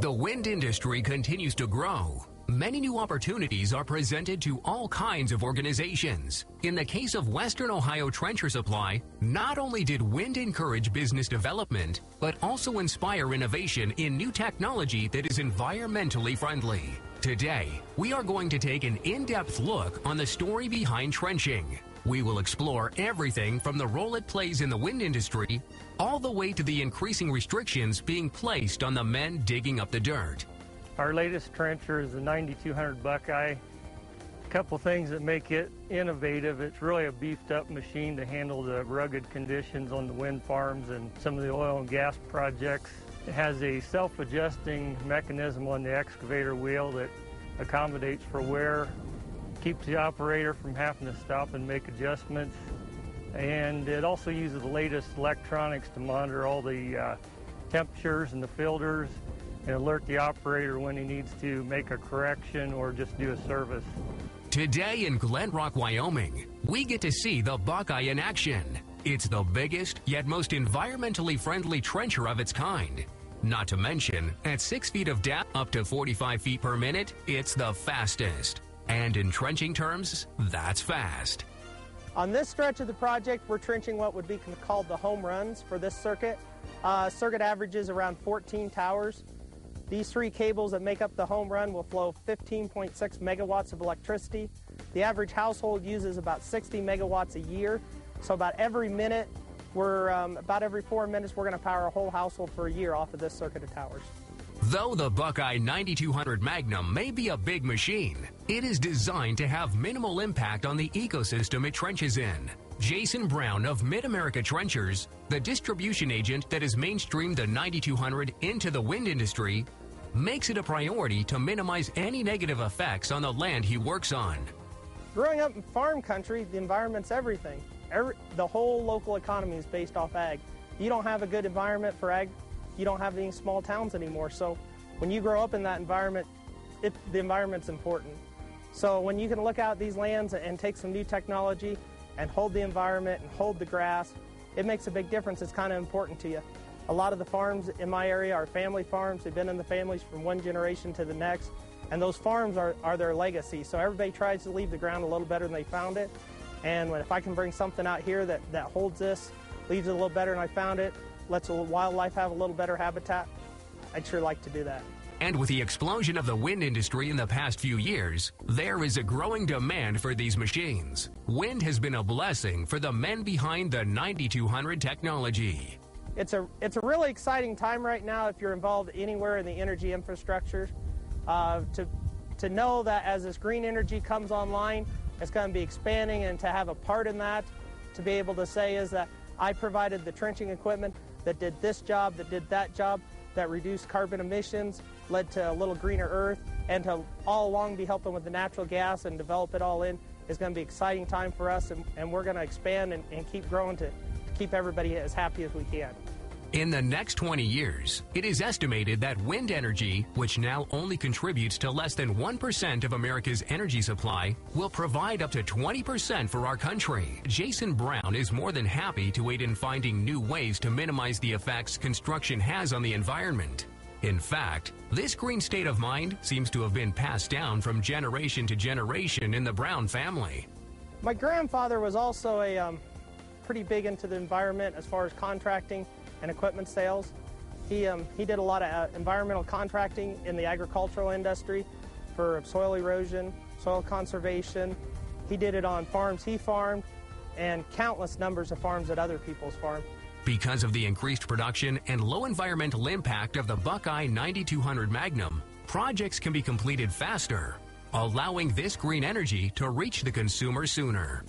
The wind industry continues to grow. Many new opportunities are presented to all kinds of organizations. In the case of Western Ohio Trencher Supply, not only did wind encourage business development, but also inspire innovation in new technology that is environmentally friendly. Today, we are going to take an in-depth look on the story behind trenching. We will explore everything from the role it plays in the wind industry, all the way to the increasing restrictions being placed on the men digging up the dirt. Our latest trencher is the 9200 Buckeye. A couple things that make it innovative. It's really a beefed up machine to handle the rugged conditions on the wind farms and some of the oil and gas projects. It has a self-adjusting mechanism on the excavator wheel that accommodates for wear, keeps the operator from having to stop and make adjustments. And it also uses the latest electronics to monitor all the temperatures and the filters, and alert the operator when he needs to make a correction or just do a service. Today in Glen Rock, Wyoming, we get to see the Buckeye in action. It's the biggest yet most environmentally friendly trencher of its kind. Not to mention, at 6 feet of depth, up to 45 feet per minute, it's the fastest. And in trenching terms, that's fast. On this stretch of the project, we're trenching what would be called the home runs for this circuit. Circuit averages around 14 towers. These three cables that make up the home run will flow 15.6 megawatts of electricity. The average household uses about 60 megawatts a year. So about every minute, about every 4 minutes, we're going to power a whole household for a year off of this circuit of towers. Though the Buckeye 9200 Magnum may be a big machine, it is designed to have minimal impact on the ecosystem it trenches in. Jason Brown of Mid-America Trenchers, the distribution agent that has mainstreamed the 9200 into the wind industry, makes it a priority to minimize any negative effects on the land he works on. Growing up in farm country, the environment's everything. The whole local economy is based off ag. You don't have a good environment for ag, you don't have any small towns anymore. So when you grow up in that environment, the environment's important. So when you can look out at these lands and take some new technology and hold the environment and hold the grass, it makes a big difference. It's kind of important to you. A lot of the farms in my area are family farms. They've been in the families from one generation to the next, and those farms are their legacy. So everybody tries to leave the ground a little better than they found it. And if I can bring something out here that holds this, leaves it a little better than I found it, lets the wildlife have a little better habitat, I'd sure like to do that. And with the explosion of the wind industry in the past few years, there is a growing demand for these machines. Wind has been a blessing for the men behind the 9200 technology. It's a really exciting time right now if you're involved anywhere in the energy infrastructure. To know that as this green energy comes online, it's going to be expanding, and to have a part in that, to be able to say is that I provided the trenching equipment that did this job, that did that job, that reduced carbon emissions, led to a little greener earth, and to all along be helping with the natural gas and develop it all in, is going to be an exciting time for us, and we're going to expand and keep growing to keep everybody as happy as we can. In the next 20 years, it is estimated that wind energy, which now only contributes to less than 1% of America's energy supply, will provide up to 20% for our country. Jason Brown is more than happy to aid in finding new ways to minimize the effects construction has on the environment. In fact, this green state of mind seems to have been passed down from generation to generation in the Brown family. My grandfather was also pretty big into the environment as far as contracting and equipment sales. He did a lot of environmental contracting in the agricultural industry for soil erosion, soil conservation. He did it on farms he farmed and countless numbers of farms that other people's farmed. Because of the increased production and low environmental impact of the Buckeye 9200 Magnum, projects can be completed faster, allowing this green energy to reach the consumer sooner.